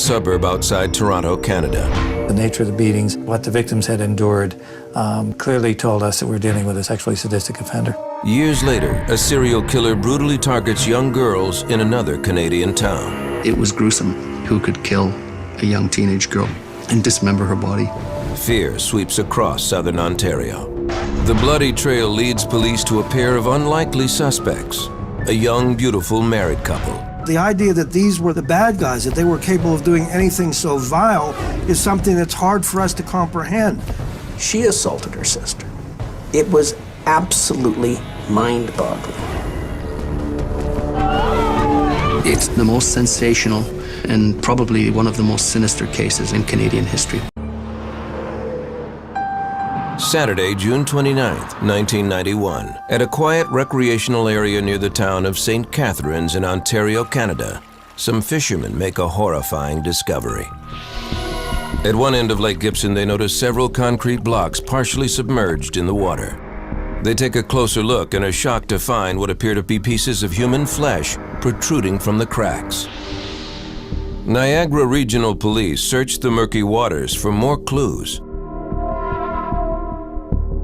suburb outside Toronto, Canada. The nature of the beatings, what the victims had endured, clearly told us that we're dealing with a sexually sadistic offender. Years later, a serial killer brutally targets young girls in another Canadian town. It was gruesome. Who could kill a young teenage girl and dismember her body? Fear sweeps across southern Ontario. The bloody trail leads police to a pair of unlikely suspects, a young, beautiful married couple. The idea that these were the bad guys, that they were capable of doing anything so vile, is something that's hard for us to comprehend. She assaulted her sister. It was absolutely mind-boggling. It's the most sensational and probably one of the most sinister cases in Canadian history. Saturday, June 29th, 1991, at a quiet recreational area near the town of St. Catharines in Ontario, Canada, some fishermen make a horrifying discovery. At one end of Lake Gibson, they notice several concrete blocks partially submerged in the water. They take a closer look and are shocked to find what appear to be pieces of human flesh protruding from the cracks. Niagara Regional Police search the murky waters for more clues.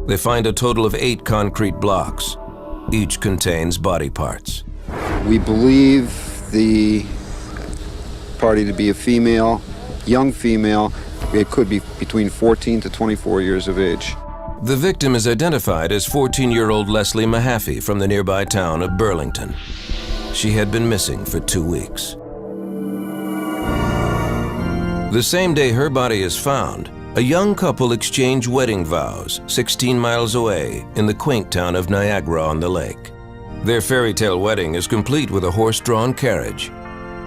They find a total of 8 concrete blocks. Each contains body parts. We believe the party to be a female, young female. It could be between 14 to 24 years of age. The victim is identified as 14-year-old Leslie Mahaffey from the nearby town of Burlington. She had been missing for 2 weeks. The same day her body is found, a young couple exchange wedding vows 16 miles away in the quaint town of Niagara-on-the-Lake. Their fairy tale wedding is complete with a horse-drawn carriage.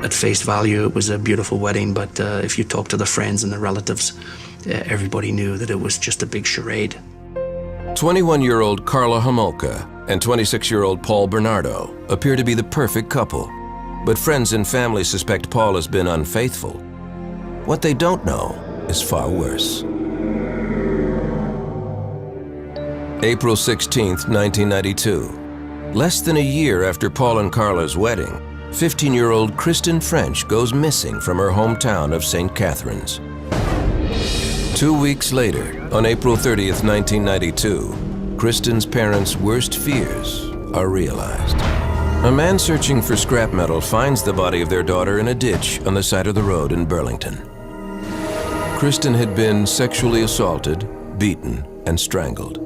At face value, it was a beautiful wedding, but if you talk to the friends and the relatives, everybody knew that it was just a big charade. 21-year-old Karla Homolka and 26-year-old Paul Bernardo appear to be the perfect couple, but friends and family suspect Paul has been unfaithful. What they don't know is far worse. April 16th, 1992. Less than a year after Paul and Karla's wedding, 15-year-old Kristen French goes missing from her hometown of St. Catharines. 2 weeks later, on April 30th, 1992, Kristen's parents' worst fears are realized. A man searching for scrap metal finds the body of their daughter in a ditch on the side of the road in Burlington. Kristen had been sexually assaulted, beaten, and strangled.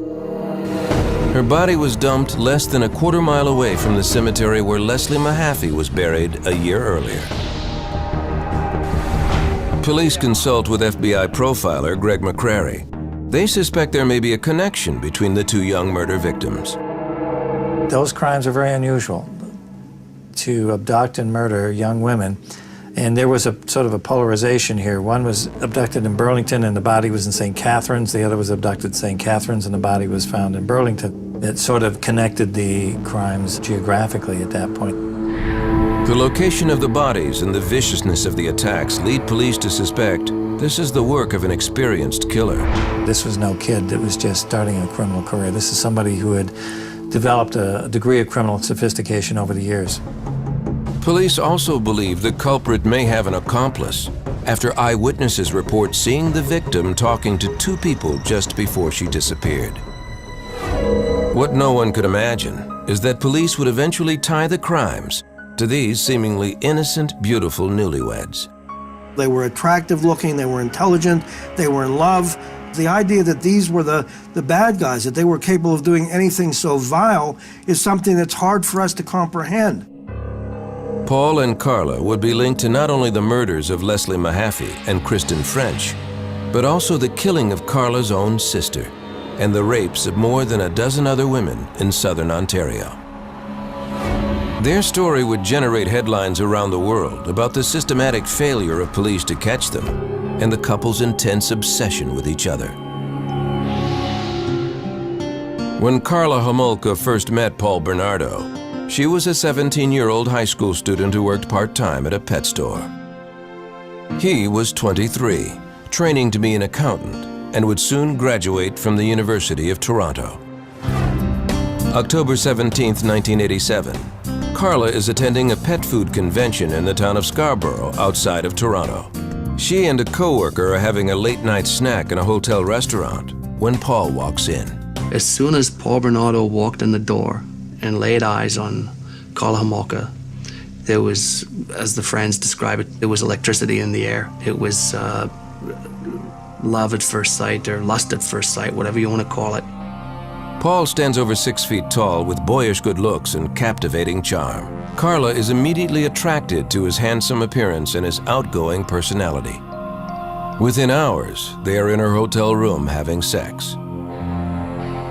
Her body was dumped less than a quarter-mile away from the cemetery where Leslie Mahaffey was buried a year earlier. Police consult with FBI profiler Greg McCrary. They suspect there may be a connection between the 2 young murder victims. Those crimes are very unusual, to abduct and murder young women. And there was a sort of a polarization here. One was abducted in Burlington and the body was in St. Catharines. The other was abducted in St. Catharines and the body was found in Burlington. It sort of connected the crimes geographically at that point. The location of the bodies and the viciousness of the attacks lead police to suspect this is the work of an experienced killer. This was no kid that was just starting a criminal career. This is somebody who had developed a degree of criminal sophistication over the years. Police also believe the culprit may have an accomplice after eyewitnesses report seeing the victim talking to 2 people just before she disappeared. What no one could imagine is that police would eventually tie the crimes to these seemingly innocent, beautiful newlyweds. They were attractive looking, they were intelligent, they were in love. The idea that these were the bad guys, that they were capable of doing anything so vile, is something that's hard for us to comprehend. Paul and Karla would be linked to not only the murders of Leslie Mahaffey and Kristen French, but also the killing of Karla's own sister and the rapes of more than a dozen other women in southern Ontario. Their story would generate headlines around the world about the systematic failure of police to catch them and the couple's intense obsession with each other. When Karla Homolka first met Paul Bernardo, she was a 17-year-old high school student who worked part-time at a pet store. He was 23, training to be an accountant, and would soon graduate from the University of Toronto. October 17, 1987, Karla is attending a pet food convention in the town of Scarborough outside of Toronto. She and a coworker are having a late-night snack in a hotel restaurant when Paul walks in. As soon as Paul Bernardo walked in the door and laid eyes on Karla Homolka, there was, as the friends describe it, there was electricity in the air. It was love at first sight or lust at first sight, whatever you want to call it. Paul stands over 6 feet tall with boyish good looks and captivating charm. Karla is immediately attracted to his handsome appearance and his outgoing personality. Within hours, they are in her hotel room having sex.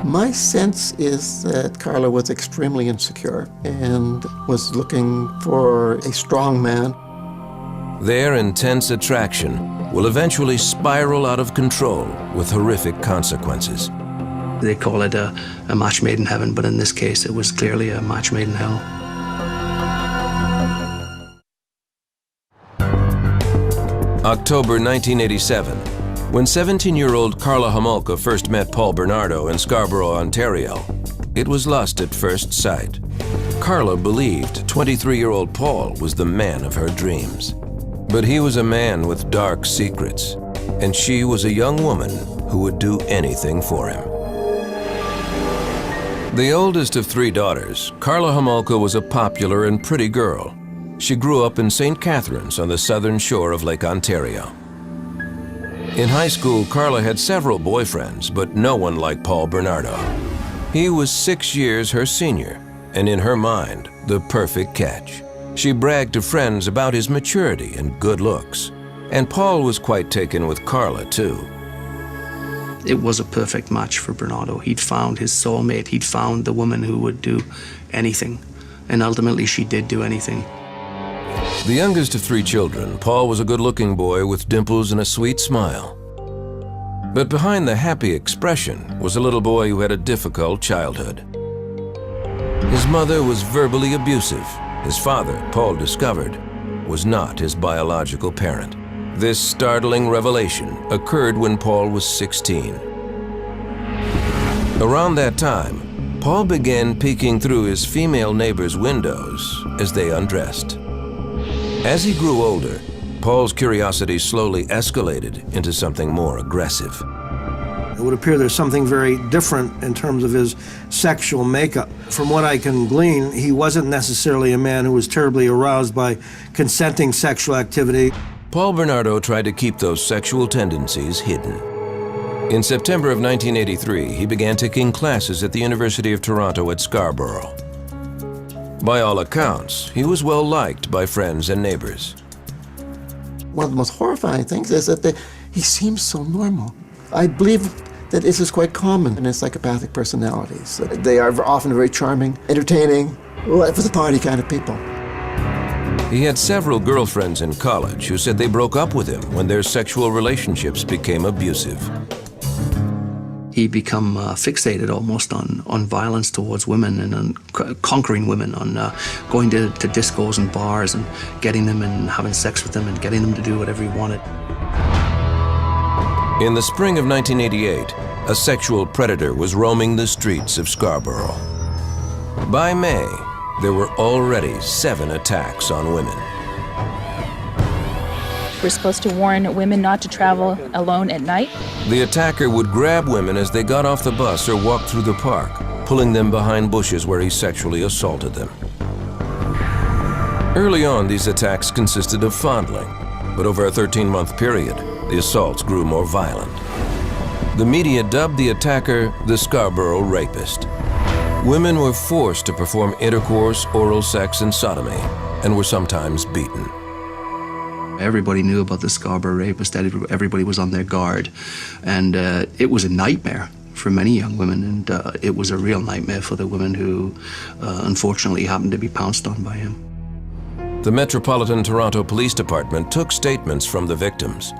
My sense is that Karla was extremely insecure and was looking for a strong man. Their intense attraction will eventually spiral out of control with horrific consequences. They call it a match made in heaven, but in this case, it was clearly a match made in hell. October 1987, when 17-year-old Karla Homolka first met Paul Bernardo in Scarborough, Ontario, it was lust at first sight. Karla believed 23-year-old Paul was the man of her dreams. But he was a man with dark secrets, and she was a young woman who would do anything for him. The oldest of 3 daughters, Karla Homolka was a popular and pretty girl. She grew up in St. Catharines on the southern shore of Lake Ontario. In high school, Karla had several boyfriends, but no one like Paul Bernardo. He was 6 years her senior, and in her mind, the perfect catch. She bragged to friends about his maturity and good looks, and Paul was quite taken with Karla, too. It was a perfect match for Bernardo. He'd found his soulmate. He'd found the woman who would do anything, and ultimately she did do anything. The youngest of 3 children, Paul was a good-looking boy with dimples and a sweet smile. But behind the happy expression was a little boy who had a difficult childhood. His mother was verbally abusive. His father, Paul discovered, was not his biological parent. This startling revelation occurred when Paul was 16. Around that time, Paul began peeking through his female neighbors' windows as they undressed. As he grew older, Paul's curiosity slowly escalated into something more aggressive. It would appear there's something very different in terms of his sexual makeup. From what I can glean, he wasn't necessarily a man who was terribly aroused by consenting sexual activity. Paul Bernardo tried to keep those sexual tendencies hidden. In September of 1983, he began taking classes at the University of Toronto at Scarborough. By all accounts, he was well liked by friends and neighbors. One of the most horrifying things is that he seems so normal. I believe that this is quite common in psychopathic personalities. They are often very charming, entertaining, life of the party kind of people. He had several girlfriends in college who said they broke up with him when their sexual relationships became abusive. He'd become fixated almost on violence towards women and on conquering women, on going to discos and bars and getting them and having sex with them and getting them to do whatever he wanted. In the spring of 1988, a sexual predator was roaming the streets of Scarborough. By May, there were already 7 attacks on women. We're supposed to warn women not to travel alone at night. The attacker would grab women as they got off the bus or walked through the park, pulling them behind bushes where he sexually assaulted them. Early on, these attacks consisted of fondling, but over a 13-month period, the assaults grew more violent. The media dubbed the attacker the Scarborough Rapist. Women were forced to perform intercourse, oral sex, and sodomy, and were sometimes beaten. Everybody knew about the Scarborough Rapist. Everybody was on their guard, and it was a nightmare for many young women, and it was a real nightmare for the women who unfortunately happened to be pounced on by him. The Metropolitan Toronto Police Department took statements from the victims,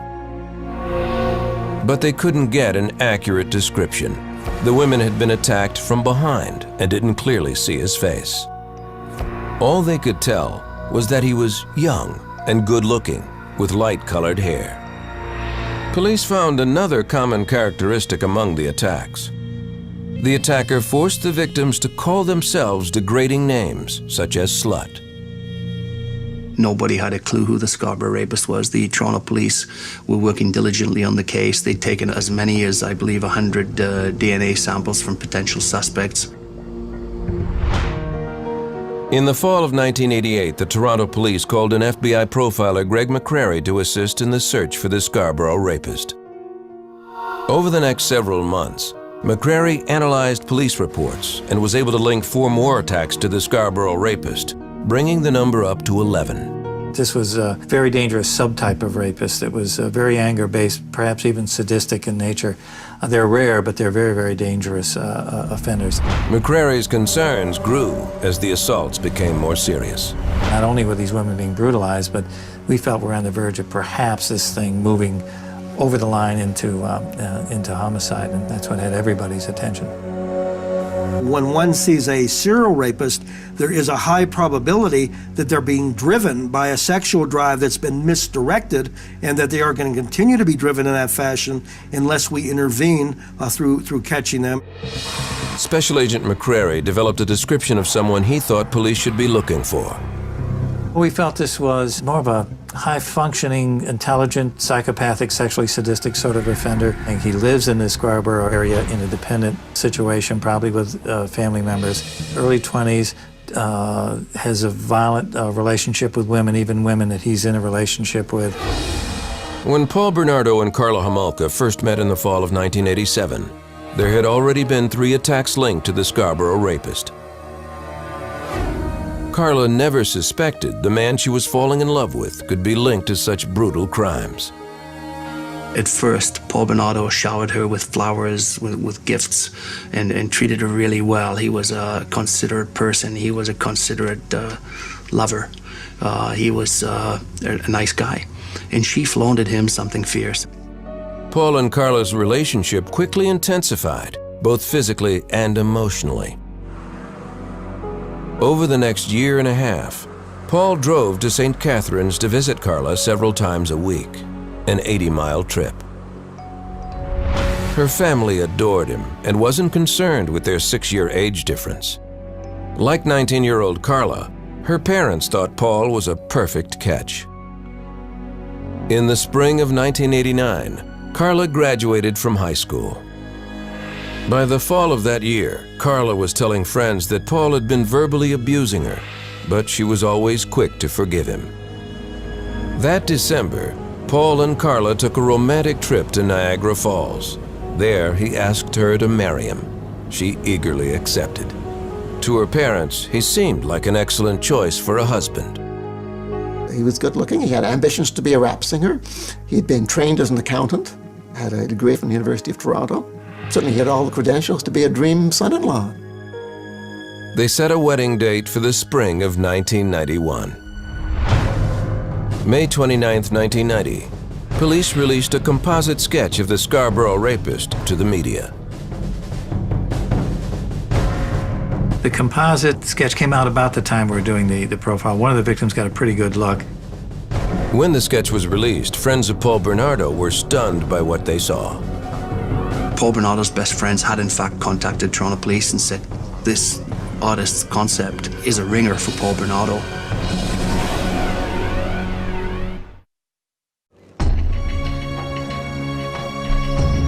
but they couldn't get an accurate description. The women had been attacked from behind and didn't clearly see his face. All they could tell was that he was young and good-looking, with light-colored hair. Police found another common characteristic among the attacks. The attacker forced the victims to call themselves degrading names, such as slut. Nobody had a clue who the Scarborough rapist was. The Toronto police were working diligently on the case. They'd taken as many as, I believe, 100 DNA samples from potential suspects. In the fall of 1988, the Toronto police called an FBI profiler, Greg McCrary, to assist in the search for the Scarborough rapist. Over the next several months, McCrary analyzed police reports and was able to link 4 more attacks to the Scarborough rapist, bringing the number up to 11. This was a very dangerous subtype of rapist. It was very anger-based, perhaps even sadistic in nature. They're rare, but they're very, very dangerous offenders. McCrary's concerns grew as the assaults became more serious. Not only were these women being brutalized, but we felt we're on the verge of perhaps this thing moving over the line into homicide, and that's what had everybody's attention. When one sees a serial rapist, there is a high probability that they're being driven by a sexual drive that's been misdirected, and that they are going to continue to be driven in that fashion unless we intervene through catching them. Special Agent McCrary developed a description of someone he thought police should be looking for. We felt this was more of a high-functioning, intelligent, psychopathic, sexually sadistic sort of offender. And he lives in the Scarborough area in a dependent situation, probably with family members. Early 20s, has a violent relationship with women, even women that he's in a relationship with. When Paul Bernardo and Karla Homolka first met in the fall of 1987, there had already been 3 attacks linked to the Scarborough rapist. Karla never suspected the man she was falling in love with could be linked to such brutal crimes. At first, Paul Bernardo showered her with flowers, with gifts, and treated her really well. He was a considerate person. He was a considerate lover. He was a nice guy. And she flaunted him something fierce. Paul and Karla's relationship quickly intensified, both physically and emotionally. Over the next year and a half, Paul drove to St. Catharines to visit Karla several times a week, an 80-mile trip. Her family adored him and wasn't concerned with their 6-year age difference. Like 19-year-old Karla, her parents thought Paul was a perfect catch. In the spring of 1989, Karla graduated from high school. By the fall of that year, Karla was telling friends that Paul had been verbally abusing her, but she was always quick to forgive him. That December, Paul and Karla took a romantic trip to Niagara Falls. There, he asked her to marry him. She eagerly accepted. To her parents, he seemed like an excellent choice for a husband. He was good looking. He had ambitions to be a rap singer. He'd been trained as an accountant, had a degree from the University of Toronto. Certainly he had all the credentials to be a dream son-in-law. They set a wedding date for the spring of 1991. May 29, 1990, police released a composite sketch of the Scarborough rapist to the media. The composite sketch came out about the time we were doing the profile. One of the victims got a pretty good look. When the sketch was released, friends of Paul Bernardo were stunned by what they saw. Paul Bernardo's best friends had in fact contacted Toronto police and said, this artist's concept is a ringer for Paul Bernardo.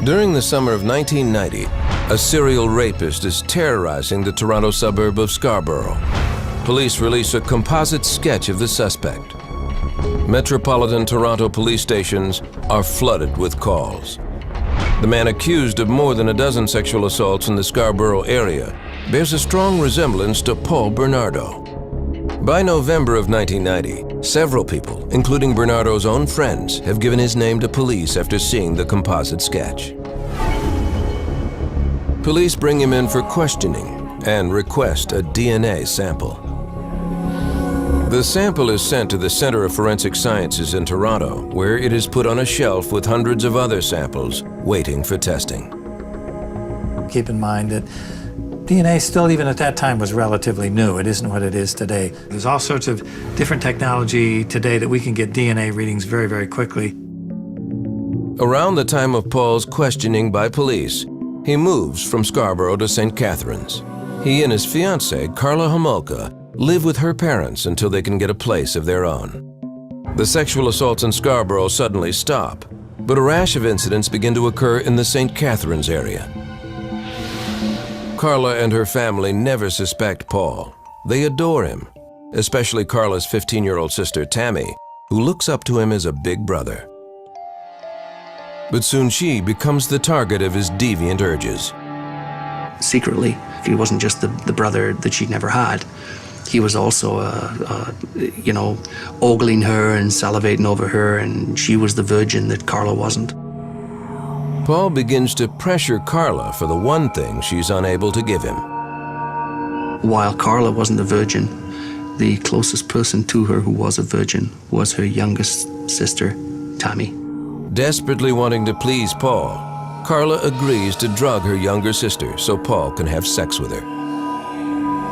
During the summer of 1990, a serial rapist is terrorizing the Toronto suburb of Scarborough. Police release a composite sketch of the suspect. Metropolitan Toronto police stations are flooded with calls. The man accused of more than a dozen sexual assaults in the Scarborough area bears a strong resemblance to Paul Bernardo. By November of 1990, several people, including Bernardo's own friends, have given his name to police after seeing the composite sketch. Police bring him in for questioning and request a DNA sample. The sample is sent to the Center of Forensic Sciences in Toronto, where it is put on a shelf with hundreds of other samples waiting for testing. Keep in mind that DNA still, even at that time, was relatively new. It isn't what it is today. There's all sorts of different technology today that we can get DNA readings very, very quickly. Around the time of Paul's questioning by police, he moves from Scarborough to St. Catharines. He and his fiancée, Karla Homolka, live with her parents until they can get a place of their own. The sexual assaults in Scarborough suddenly stop, but a rash of incidents begin to occur in the St. Catharines area. Karla and her family never suspect Paul. They adore him, especially Karla's 15-year-old sister Tammy, who looks up to him as a big brother. But soon she becomes the target of his deviant urges. Secretly, he wasn't just the brother that she'd never had. He was also, ogling her and salivating over her, and she was the virgin that Karla wasn't. Paul begins to pressure Karla for the one thing she's unable to give him. While Karla wasn't a virgin, the closest person to her who was a virgin was her youngest sister, Tammy. Desperately wanting to please Paul, Karla agrees to drug her younger sister so Paul can have sex with her.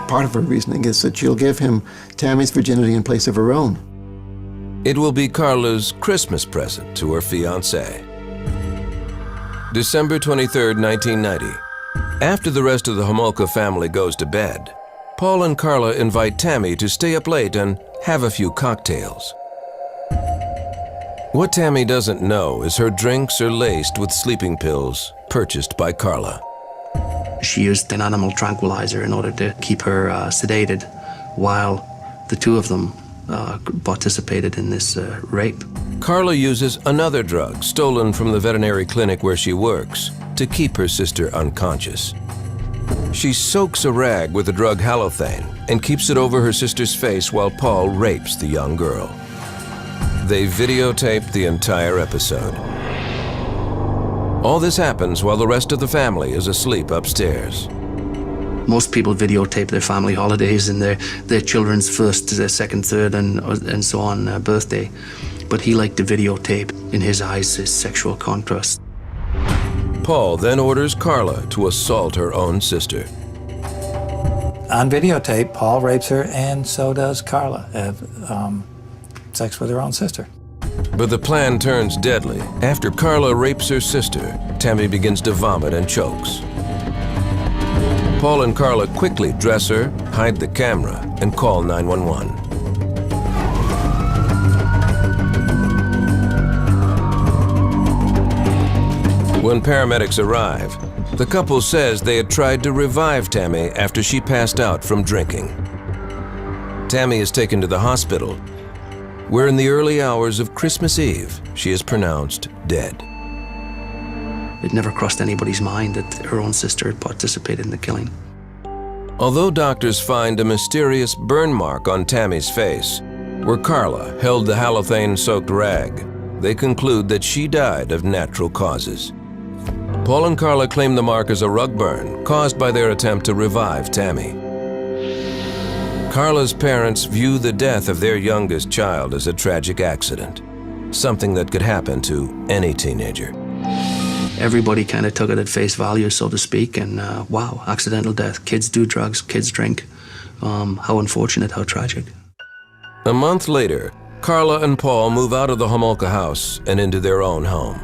Part of her reasoning is that she'll give him Tammy's virginity in place of her own. It will be Karla's Christmas present to her fiancé. December 23, 1990. After the rest of the Homolka family goes to bed, Paul and Karla invite Tammy to stay up late and have a few cocktails. What Tammy doesn't know is her drinks are laced with sleeping pills purchased by Karla. She used an animal tranquilizer in order to keep her sedated while the two of them participated in this rape. Karla uses another drug stolen from the veterinary clinic where she works to keep her sister unconscious. She soaks a rag with the drug halothane and keeps it over her sister's face while Paul rapes the young girl. They videotaped the entire episode. All this happens while the rest of the family is asleep upstairs. Most people videotape their family holidays and their children's first, second, third, and so on birthday. But he liked to videotape, in his eyes, his sexual contrast. Paul then orders Karla to assault her own sister. On videotape, Paul rapes her, and so does Karla. Sex with her own sister. But the plan turns deadly. After Karla rapes her sister, Tammy begins to vomit and chokes. Paul and Karla quickly dress her, hide the camera, and call 911. When paramedics arrive, the couple says they had tried to revive Tammy after she passed out from drinking. Tammy is taken to the hospital, where in the early hours of Christmas Eve, she is pronounced dead. It never crossed anybody's mind that her own sister had participated in the killing. Although doctors find a mysterious burn mark on Tammy's face, where Karla held the halothane-soaked rag, they conclude that she died of natural causes. Paul and Karla claim the mark as a rug burn caused by their attempt to revive Tammy. Karla's parents view the death of their youngest child as a tragic accident, something that could happen to any teenager. Everybody kind of took it at face value, so to speak, and wow, accidental death. Kids do drugs, kids drink. How unfortunate, how tragic. A month later, Karla and Paul move out of the Homolka house and into their own home.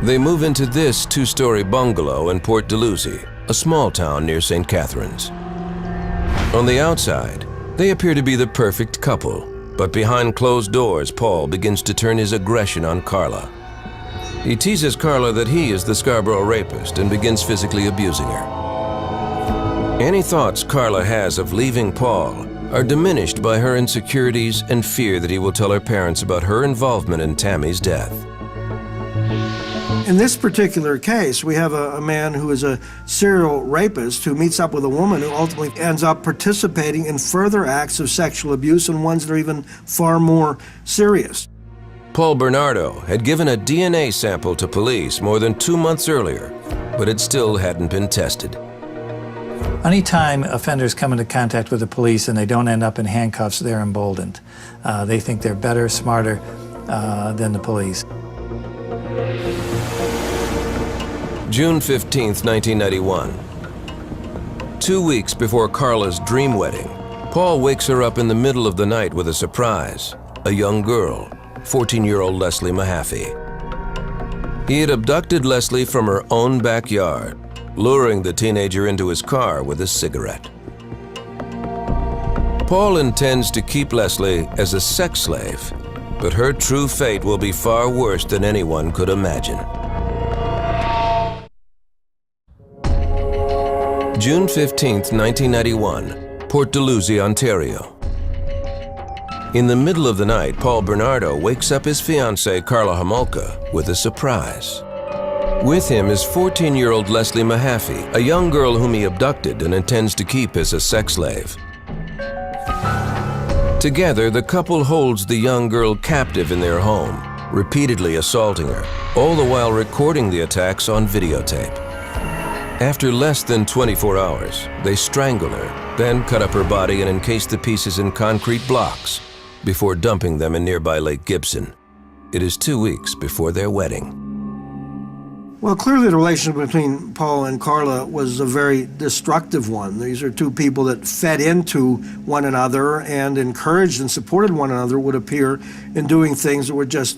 They move into this two-story bungalow in Port Dalhousie, a small town near St. Catharines. On the outside, they appear to be the perfect couple, but behind closed doors, Paul begins to turn his aggression on Karla. He teases Karla that he is the Scarborough rapist and begins physically abusing her. Any thoughts Karla has of leaving Paul are diminished by her insecurities and fear that he will tell her parents about her involvement in Tammy's death. In this particular case, we have a man who is a serial rapist who meets up with a woman who ultimately ends up participating in further acts of sexual abuse and ones that are even far more serious. Paul Bernardo had given a DNA sample to police more than 2 months earlier, but it still hadn't been tested. Anytime offenders come into contact with the police and they don't end up in handcuffs, they're emboldened. They think they're better, smarter than the police. June 15th, 1991. 2 weeks before Karla's dream wedding, Paul wakes her up in the middle of the night with a surprise, a young girl, 14-year-old Leslie Mahaffey. He had abducted Leslie from her own backyard, luring the teenager into his car with a cigarette. Paul intends to keep Leslie as a sex slave, but her true fate will be far worse than anyone could imagine. June 15th, 1991, Port Dalhousie, Ontario. In the middle of the night, Paul Bernardo wakes up his fiancée, Karla Homolka, with a surprise. With him is 14-year-old Leslie Mahaffey, a young girl whom he abducted and intends to keep as a sex slave. Together, the couple holds the young girl captive in their home, repeatedly assaulting her, all the while recording the attacks on videotape. After less than 24 hours, they strangle her, then cut up her body and encase the pieces in concrete blocks before dumping them in nearby Lake Gibson. It is 2 weeks before their wedding. Well, clearly the relationship between Paul and Karla was a very destructive one. These are two people that fed into one another and encouraged and supported one another, would appear, in doing things that were just,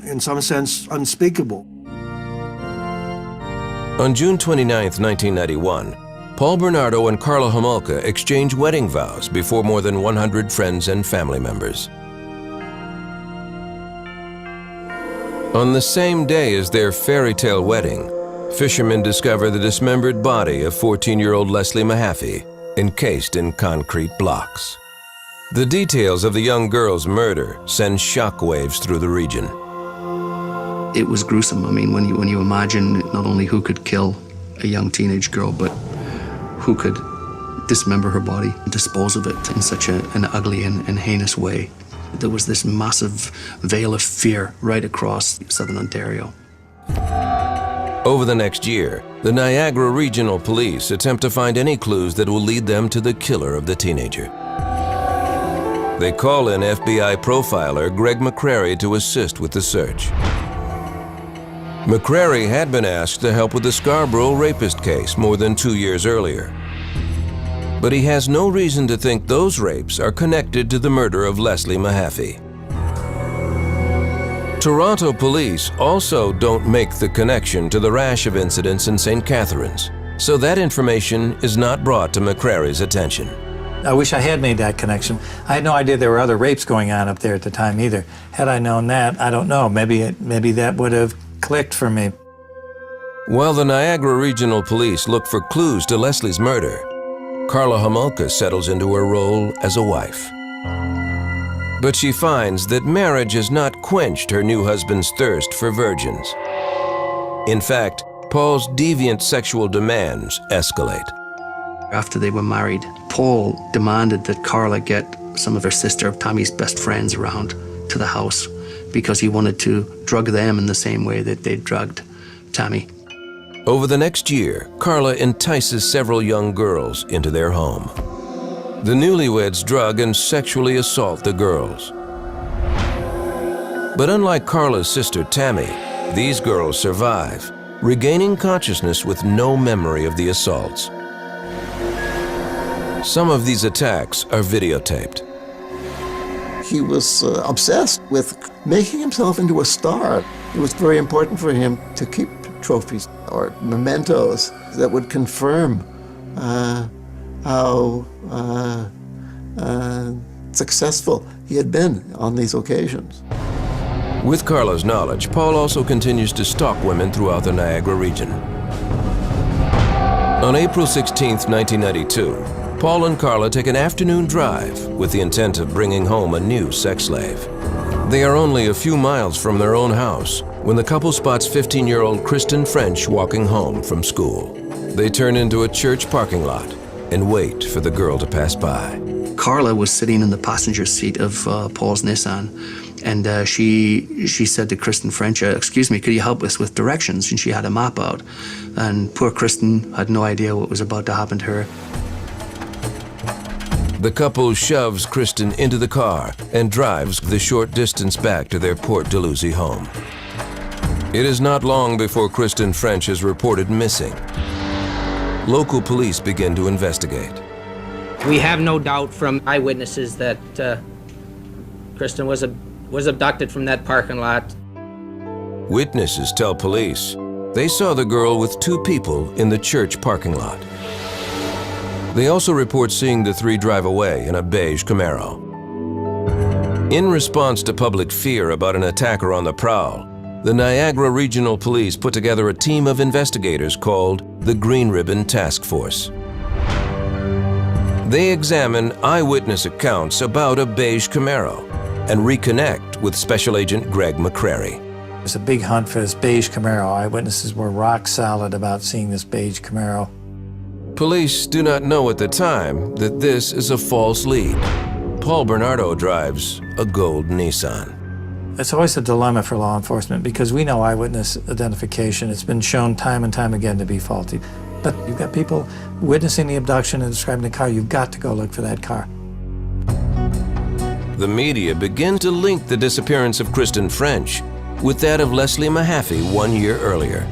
in some sense, unspeakable. On June 29, 1991, Paul Bernardo and Karla Homolka exchange wedding vows before more than 100 friends and family members. On the same day as their fairy tale wedding, fishermen discover the dismembered body of 14-year-old Leslie Mahaffey, encased in concrete blocks. The details of the young girl's murder send shockwaves through the region. It was gruesome. I mean, when you imagine not only who could kill a young teenage girl, but who could dismember her body, dispose of it in such an ugly and heinous way. There was this massive veil of fear right across southern Ontario. Over the next year, the Niagara Regional Police attempt to find any clues that will lead them to the killer of the teenager. They call in FBI profiler Greg McCrary to assist with the search. McCrary had been asked to help with the Scarborough rapist case more than 2 years earlier. But he has no reason to think those rapes are connected to the murder of Leslie Mahaffey. Toronto police also don't make the connection to the rash of incidents in St. Catharines, so that information is not brought to McCrary's attention. I wish I had made that connection. I had no idea there were other rapes going on up there at the time either. Had I known that, I don't know, maybe that would have clicked for me. While the Niagara Regional Police look for clues to Leslie's murder, Karla Homolka settles into her role as a wife. But she finds that marriage has not quenched her new husband's thirst for virgins. In fact, Paul's deviant sexual demands escalate. After they were married, Paul demanded that Karla get some of her sister of Tammy's best friends around to the house because he wanted to drug them in the same way that they drugged Tammy. Over the next year, Karla entices several young girls into their home. The newlyweds drug and sexually assault the girls. But unlike Karla's sister Tammy, these girls survive, regaining consciousness with no memory of the assaults. Some of these attacks are videotaped. He was obsessed with making himself into a star. It was very important for him to keep trophies or mementos that would confirm how successful he had been on these occasions. With Karla's knowledge, Paul also continues to stalk women throughout the Niagara region. On April 16, 1992, Paul and Karla take an afternoon drive with the intent of bringing home a new sex slave. They are only a few miles from their own house when the couple spots 15-year-old Kristen French walking home from school. They turn into a church parking lot and wait for the girl to pass by. Karla was sitting in the passenger seat of Paul's Nissan, and she said to Kristen French, "Excuse me, could you help us with directions?" And she had a map out. And poor Kristen had no idea what was about to happen to her. The couple shoves Kristen into the car and drives the short distance back to their Port Dalhousie home. It is not long before Kristen French is reported missing. Local police begin to investigate. We have no doubt from eyewitnesses that Kristen was abducted from that parking lot. Witnesses tell police they saw the girl with two people in the church parking lot. They also report seeing the three drive away in a beige Camaro. In response to public fear about an attacker on the prowl, the Niagara Regional Police put together a team of investigators called the Green Ribbon Task Force. They examine eyewitness accounts about a beige Camaro and reconnect with Special Agent Greg McCrary. It was a big hunt for this beige Camaro. Eyewitnesses were rock solid about seeing this beige Camaro. Police do not know at the time that this is a false lead. Paul Bernardo drives a gold Nissan. It's always a dilemma for law enforcement because we know eyewitness identification. It's been shown time and time again to be faulty. But you've got people witnessing the abduction and describing the car. You've got to go look for that car. The media begin to link the disappearance of Kristen French with that of Leslie Mahaffey 1 year earlier.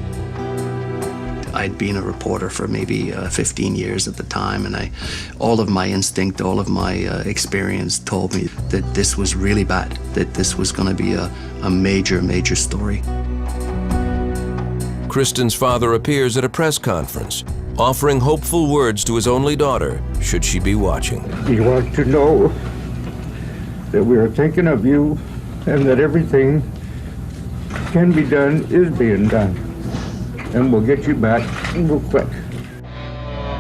I'd been a reporter for maybe 15 years at the time, and all of my instinct, all of my experience told me that this was really bad, that this was going to be a major, major story. Kristen's father appears at a press conference, offering hopeful words to his only daughter, should she be watching. We want to know that we are thinking of you and that everything can be done is being done. And we'll get you back real quick.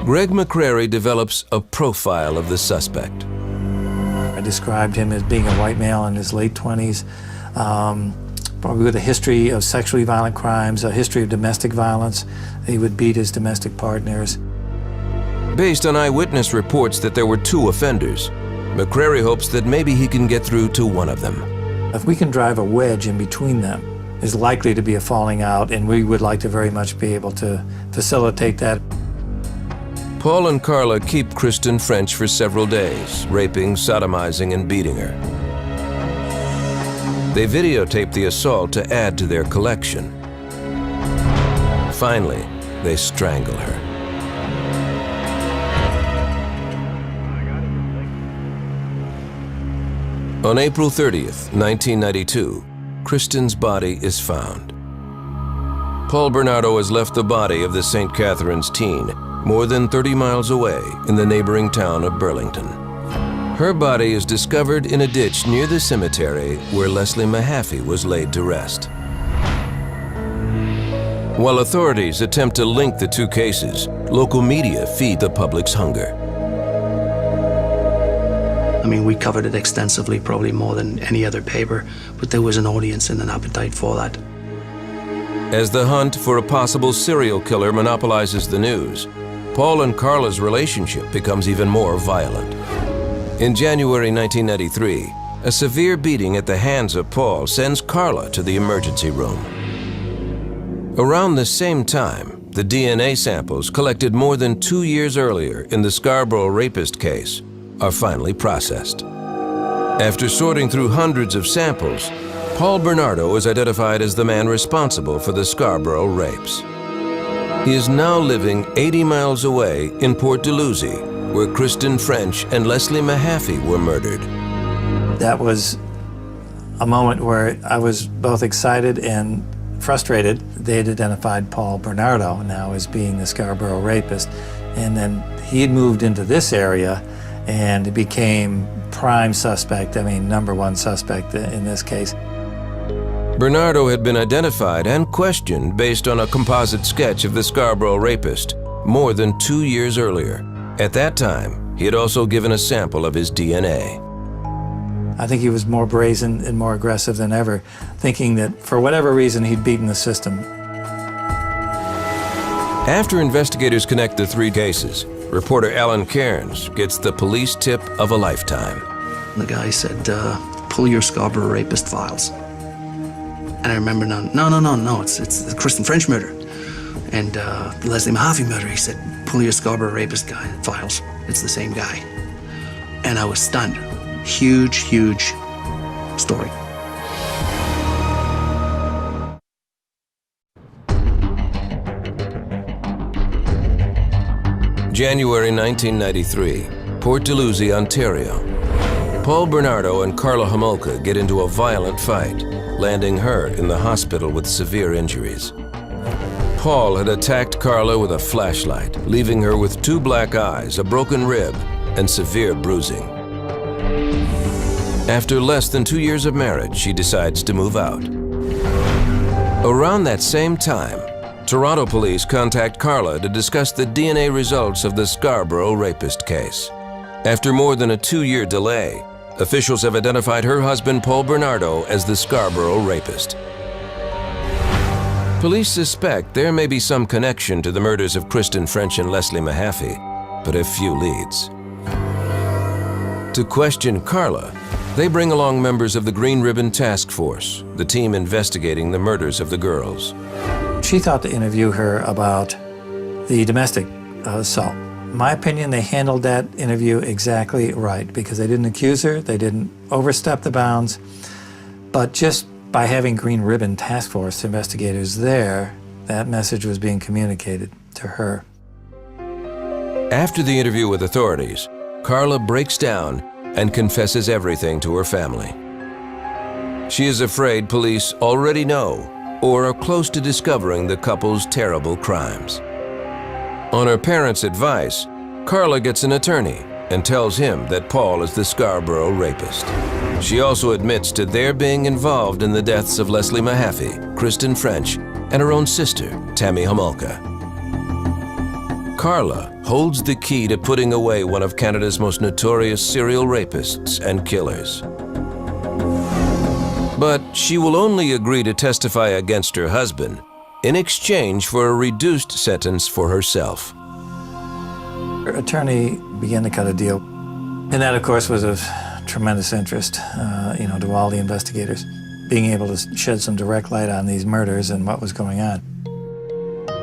Greg McCrary develops a profile of the suspect. I described him as being a white male in his late 20s, probably with a history of sexually violent crimes, a history of domestic violence. He would beat his domestic partners. Based on eyewitness reports that there were 2 offenders, McCrary hopes that maybe he can get through to one of them. If we can drive a wedge in between them, is likely to be a falling out, and we would like to very much be able to facilitate that. Paul and Karla keep Kristen French for several days, raping, sodomizing, and beating her. They videotape the assault to add to their collection. Finally, they strangle her. On April 30th, 1992, Kristen's body is found. Paul Bernardo has left the body of the St. Catherine's teen more than 30 miles away in the neighboring town of Burlington. Her body is discovered in a ditch near the cemetery where Leslie Mahaffey was laid to rest. While authorities attempt to link the 2 cases, local media feed the public's hunger. I mean, we covered it extensively, probably more than any other paper, but there was an audience and an appetite for that. As the hunt for a possible serial killer monopolizes the news, Paul and Karla's relationship becomes even more violent. In January 1993, a severe beating at the hands of Paul sends Karla to the emergency room. Around the same time, the DNA samples collected more than 2 years earlier in the Scarborough rapist case are finally processed. After sorting through hundreds of samples, Paul Bernardo is identified as the man responsible for the Scarborough rapes. He is now living 80 miles away in Port Dalhousie, where Kristen French and Leslie Mahaffey were murdered. That was a moment where I was both excited and frustrated. They had identified Paul Bernardo now as being the Scarborough rapist, and then he had moved into this area and became prime suspect, #1 suspect in this case. Bernardo had been identified and questioned based on a composite sketch of the Scarborough rapist more than 2 years earlier. At that time, he had also given a sample of his DNA. I think he was more brazen and more aggressive than ever, thinking that for whatever reason he'd beaten the system. After investigators connect the 3 cases, reporter Alan Cairns gets the police tip of a lifetime. The guy said, pull your Scarborough rapist files. And I remember, no, it's the Kristen French murder. And the Leslie Mahaffey murder, he said, pull your Scarborough rapist guy files. It's the same guy. And I was stunned. Huge, huge story. January 1993, Port Dalhousie, Ontario. Paul Bernardo and Karla Homolka get into a violent fight, landing her in the hospital with severe injuries. Paul had attacked Karla with a flashlight, leaving her with 2 black eyes, a broken rib, and severe bruising. After less than 2 years of marriage, she decides to move out. Around that same time, Toronto police contact Karla to discuss the DNA results of the Scarborough rapist case. After more than a 2-year delay, officials have identified her husband, Paul Bernardo, as the Scarborough rapist. Police suspect there may be some connection to the murders of Kristen French and Leslie Mahaffey, but have few leads. To question Karla, they bring along members of the Green Ribbon Task Force, the team investigating the murders of the girls. She thought to interview her about the domestic assault. In my opinion, they handled that interview exactly right because they didn't accuse her, they didn't overstep the bounds, but just by having Green Ribbon Task Force investigators there, that message was being communicated to her. After the interview with authorities, Karla breaks down and confesses everything to her family. She is afraid police already know or are close to discovering the couple's terrible crimes. On her parents' advice, Karla gets an attorney and tells him that Paul is the Scarborough rapist. She also admits to their being involved in the deaths of Leslie Mahaffey, Kristen French, and her own sister, Tammy Homolka. Karla holds the key to putting away one of Canada's most notorious serial rapists and killers. But she will only agree to testify against her husband in exchange for a reduced sentence for herself. Her attorney began to cut a deal, and that, of course, was of tremendous interest, to all the investigators, being able to shed some direct light on these murders and what was going on.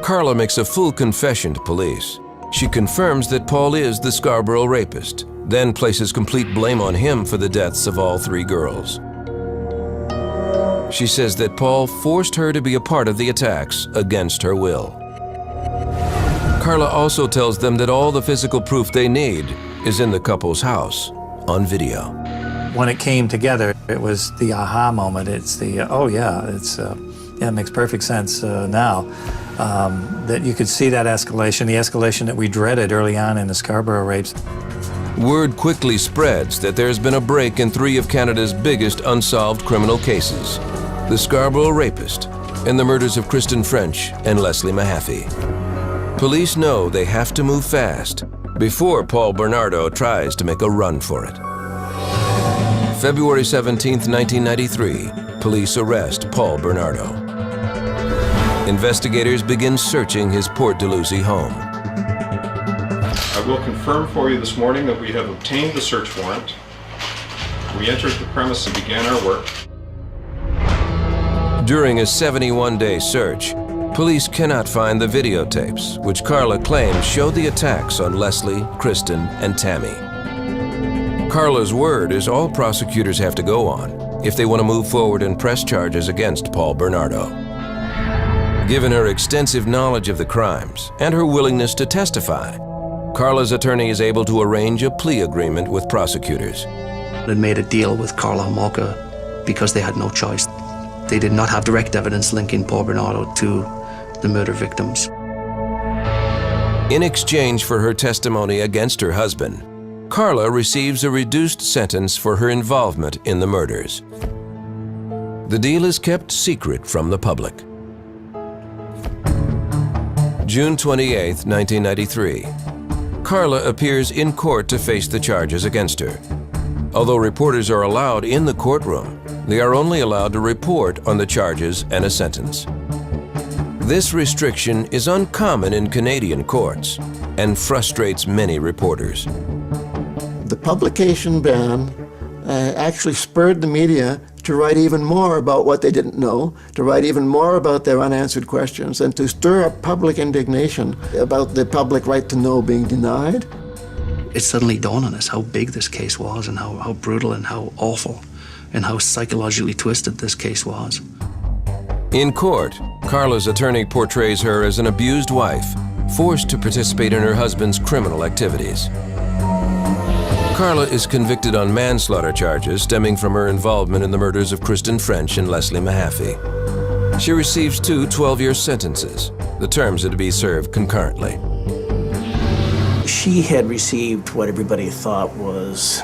Karla makes a full confession to police. She confirms that Paul is the Scarborough rapist, then places complete blame on him for the deaths of all 3 girls. She says that Paul forced her to be a part of the attacks against her will. Karla also tells them that all the physical proof they need is in the couple's house, on video. When it came together, it was the aha moment. It's the, it makes perfect sense now. That you could see that escalation, the escalation that we dreaded early on in the Scarborough rapes. Word quickly spreads that there's been a break in 3 of Canada's biggest unsolved criminal cases: the Scarborough rapist and the murders of Kristen French and Leslie Mahaffey. Police know they have to move fast before Paul Bernardo tries to make a run for it. February 17, 1993, police arrest Paul Bernardo. Investigators begin searching his Port Dalhousie home. I will confirm for you this morning that we have obtained the search warrant. We entered the premise and began our work. During a 71-day search, police cannot find the videotapes, which Karla claims show the attacks on Leslie, Kristen, and Tammy. Karla's word is all prosecutors have to go on if they want to move forward and press charges against Paul Bernardo. Given her extensive knowledge of the crimes and her willingness to testify, Karla's attorney is able to arrange a plea agreement with prosecutors. They made a deal with Karla Homolka because they had no choice. They did not have direct evidence linking Paul Bernardo to the murder victims. In exchange for her testimony against her husband, Karla receives a reduced sentence for her involvement in the murders. The deal is kept secret from the public. June 28, 1993. Karla appears in court to face the charges against her. Although reporters are allowed in the courtroom, they are only allowed to report on the charges and a sentence. This restriction is uncommon in Canadian courts and frustrates many reporters. The publication ban actually spurred the media to write even more about what they didn't know, to write even more about their unanswered questions, and to stir up public indignation about the public right to know being denied. It suddenly dawned on us how big this case was and how brutal and how awful and how psychologically twisted this case was. In court, Karla's attorney portrays her as an abused wife, forced to participate in her husband's criminal activities. Karla is convicted on manslaughter charges stemming from her involvement in the murders of Kristen French and Leslie Mahaffey. She receives two 12-year sentences. The terms are to be served concurrently. She had received what everybody thought was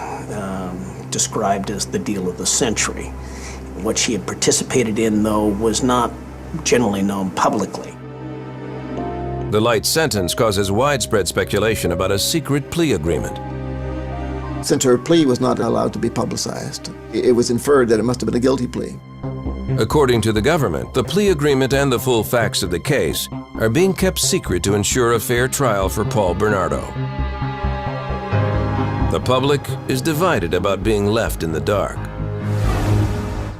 described as the deal of the century. What she had participated in, though, was not generally known publicly. The light sentence causes widespread speculation about a secret plea agreement. Since her plea was not allowed to be publicized, it was inferred that it must have been a guilty plea. According to the government, the plea agreement and the full facts of the case are being kept secret to ensure a fair trial for Paul Bernardo. The public is divided about being left in the dark.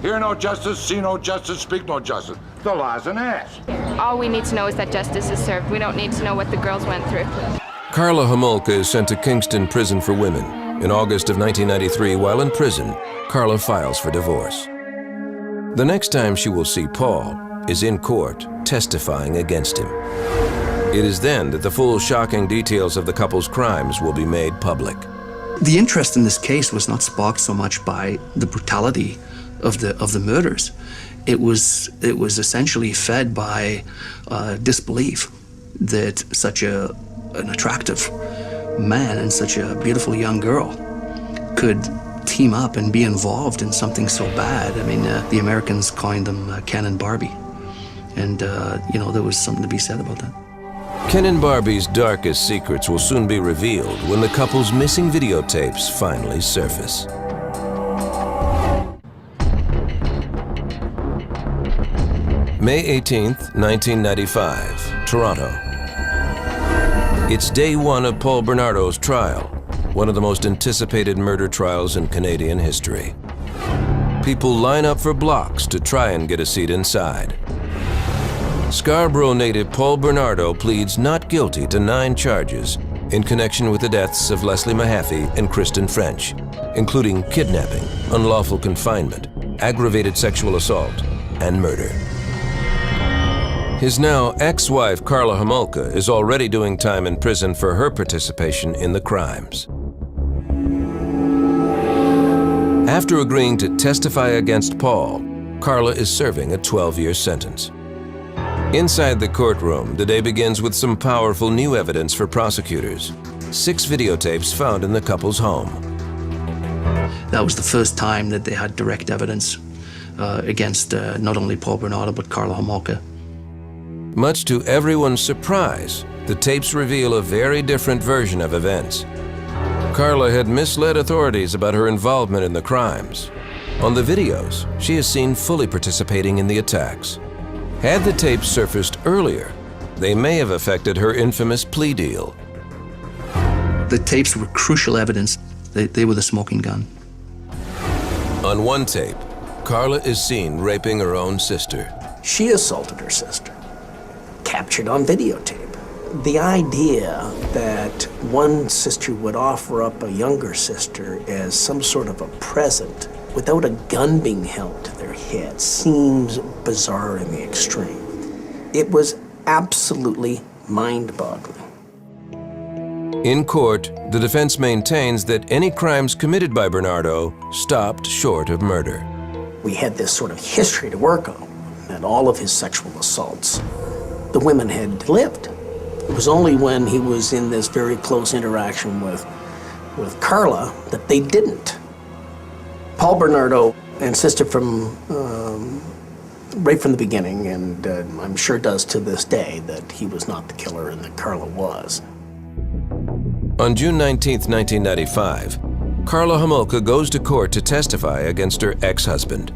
Hear no justice, see no justice, speak no justice. The law's an ass. All we need to know is that justice is served. We don't need to know what the girls went through. Karla Homolka is sent to Kingston Prison for Women. In August of 1993, while in prison, Karla files for divorce. The next time she will see Paul is in court, testifying against him. It is then that the full shocking details of the couple's crimes will be made public. The interest in this case was not sparked so much by the brutality of the murders. It was essentially fed by disbelief that such an attractive man and such a beautiful young girl could team up and be involved in something so bad. I mean, the Americans coined them Ken and Barbie, and you know, there was something to be said about that. Ken and Barbie's darkest secrets will soon be revealed when the couple's missing videotapes finally surface. May 18th, 1995, Toronto. It's day one of Paul Bernardo's trial, one of the most anticipated murder trials in Canadian history. People line up for blocks to try and get a seat inside. Scarborough native Paul Bernardo pleads not guilty to 9 charges in connection with the deaths of Leslie Mahaffey and Kristen French, including kidnapping, unlawful confinement, aggravated sexual assault, and murder. His now ex-wife Karla Homolka is already doing time in prison for her participation in the crimes. After agreeing to testify against Paul, Karla is serving a 12-year sentence. Inside the courtroom, the day begins with some powerful new evidence for prosecutors. 6 videotapes found in the couple's home. That was the first time that they had direct evidence against not only Paul Bernardo, but Karla Homolka. Much to everyone's surprise, the tapes reveal a very different version of events. Karla had misled authorities about her involvement in the crimes. On the videos, she is seen fully participating in the attacks. Had the tapes surfaced earlier, they may have affected her infamous plea deal. The tapes were crucial evidence. They were the smoking gun. On one tape, Karla is seen raping her own sister. She assaulted her sister, captured on videotape. The idea that one sister would offer up a younger sister as some sort of a present without a gun being held to their head seems bizarre in the extreme. It was absolutely mind-boggling. In court, the defense maintains that any crimes committed by Bernardo stopped short of murder. We had this sort of history to work on, and all of his sexual assaults, the women had lived. It was only when he was in this very close interaction with Karla that they didn't. Paul Bernardo insisted right from the beginning, and I'm sure does to this day, that he was not the killer and that Karla was. On June 19, 1995, Karla Homolka goes to court to testify against her ex-husband.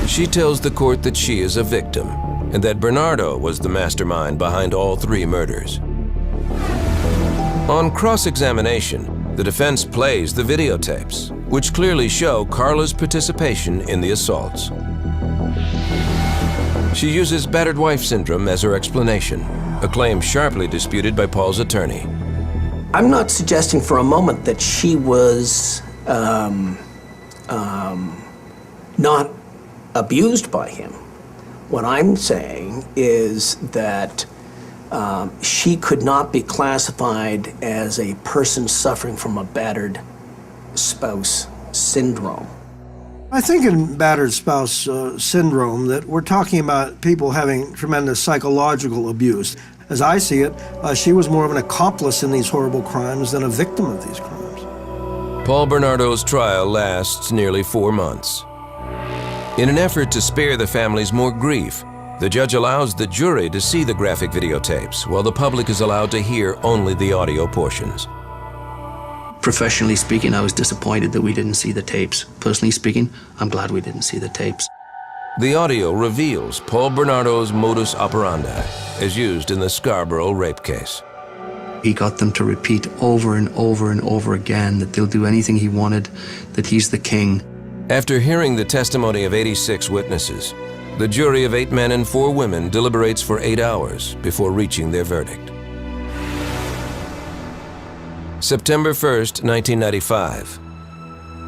She tells the court that she is a victim and that Bernardo was the mastermind behind all 3 murders. On cross-examination, the defense plays the videotapes, which clearly show Karla's participation in the assaults. She uses battered wife syndrome as her explanation, a claim sharply disputed by Paul's attorney. I'm not suggesting for a moment that she was not abused by him. What I'm saying is that she could not be classified as a person suffering from a battered spouse syndrome. I think in battered spouse syndrome that we're talking about people having tremendous psychological abuse. As I see it, she was more of an accomplice in these horrible crimes than a victim of these crimes. Paul Bernardo's trial lasts nearly 4 months. In an effort to spare the families more grief, the judge allows the jury to see the graphic videotapes, while the public is allowed to hear only the audio portions. Professionally speaking, I was disappointed that we didn't see the tapes. Personally speaking, I'm glad we didn't see the tapes. The audio reveals Paul Bernardo's modus operandi, as used in the Scarborough rape case. He got them to repeat over and over and over again that they'll do anything he wanted, that he's the king. After hearing the testimony of 86 witnesses, the jury of 8 men and 4 women deliberates for 8 hours before reaching their verdict. September 1st, 1995.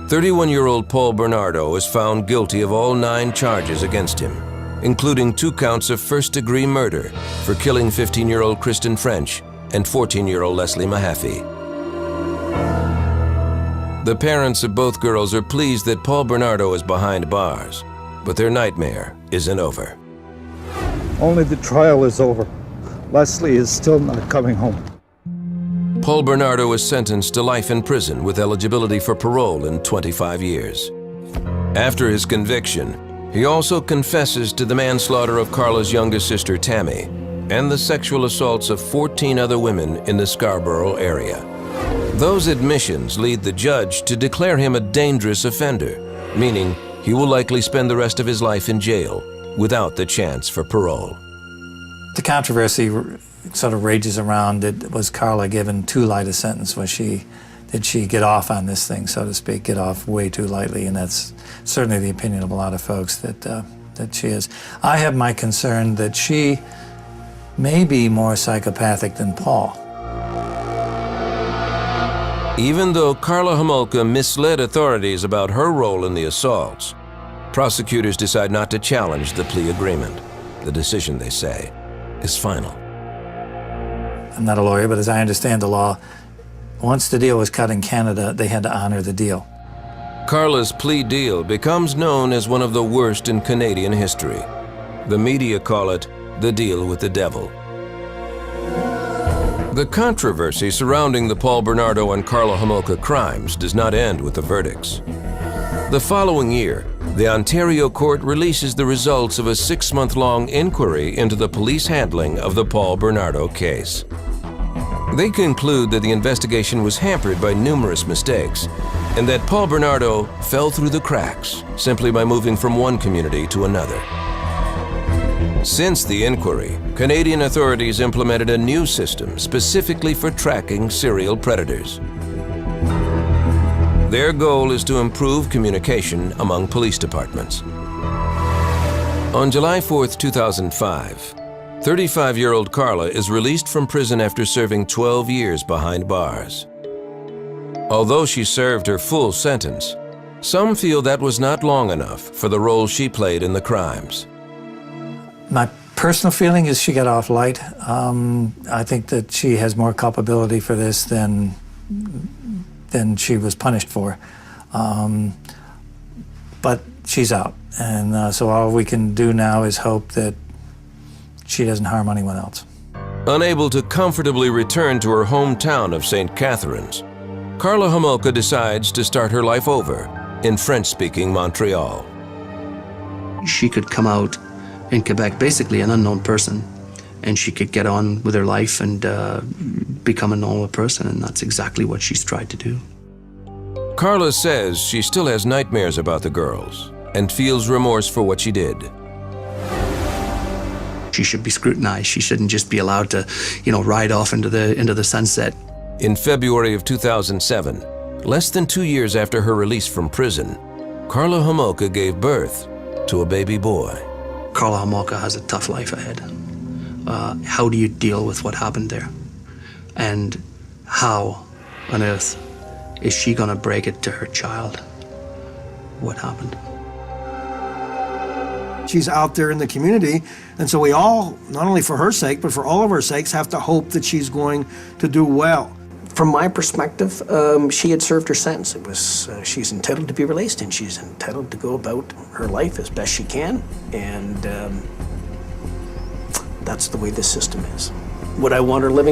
31-year-old Paul Bernardo is found guilty of all 9 charges against him, including 2 counts of first-degree murder for killing 15-year-old Kristen French and 14-year-old Leslie Mahaffey. The parents of both girls are pleased that Paul Bernardo is behind bars, but their nightmare isn't over. Only the trial is over. Leslie is still not coming home. Paul Bernardo is sentenced to life in prison with eligibility for parole in 25 years. After his conviction, he also confesses to the manslaughter of Karla's youngest sister, Tammy, and the sexual assaults of 14 other women in the Scarborough area. Those admissions lead the judge to declare him a dangerous offender, meaning he will likely spend the rest of his life in jail without the chance for parole. The controversy sort of rages around, was Karla given too light a sentence? Did she get off on this thing, so to speak, get off way too lightly? And that's certainly the opinion of a lot of folks, that she is. I have my concern that she may be more psychopathic than Paul. Even though Karla Homolka misled authorities about her role in the assaults, prosecutors decide not to challenge the plea agreement. The decision, they say, is final. I'm not a lawyer, but as I understand the law, once the deal was cut in Canada, they had to honor the deal. Karla's plea deal becomes known as one of the worst in Canadian history. The media call it the deal with the devil. The controversy surrounding the Paul Bernardo and Karla Homolka crimes does not end with the verdicts. The following year, the Ontario court releases the results of a 6-month-long inquiry into the police handling of the Paul Bernardo case. They conclude that the investigation was hampered by numerous mistakes and that Paul Bernardo fell through the cracks simply by moving from one community to another. Since the inquiry, Canadian authorities implemented a new system specifically for tracking serial predators. Their goal is to improve communication among police departments. On July 4th, 2005, 35-year-old Karla is released from prison after serving 12 years behind bars. Although she served her full sentence, some feel that was not long enough for the role she played in the crimes. My personal feeling is she got off light. I think that she has more culpability for this than she was punished for. But she's out, and so all we can do now is hope that she doesn't harm anyone else. Unable to comfortably return to her hometown of St. Catharines, Karla Homolka decides to start her life over in French-speaking Montreal. She could come out in Quebec, basically an unknown person, and she could get on with her life and become a normal person, and that's exactly what she's tried to do. Karla says she still has nightmares about the girls and feels remorse for what she did. She should be scrutinized. She shouldn't just be allowed to, ride off into the sunset. In February of 2007, less than 2 years after her release from prison, Karla Homolka gave birth to a baby boy. Karla Homolka has a tough life ahead. How do you deal with what happened there? And how on earth is she gonna break it to her child? What happened? She's out there in the community, and so we all, not only for her sake, but for all of our sakes, have to hope that she's going to do well. From my perspective, she had served her sentence. It was she's entitled to be released, and she's entitled to go about her life as best she can, and that's the way this system is. Would I want her living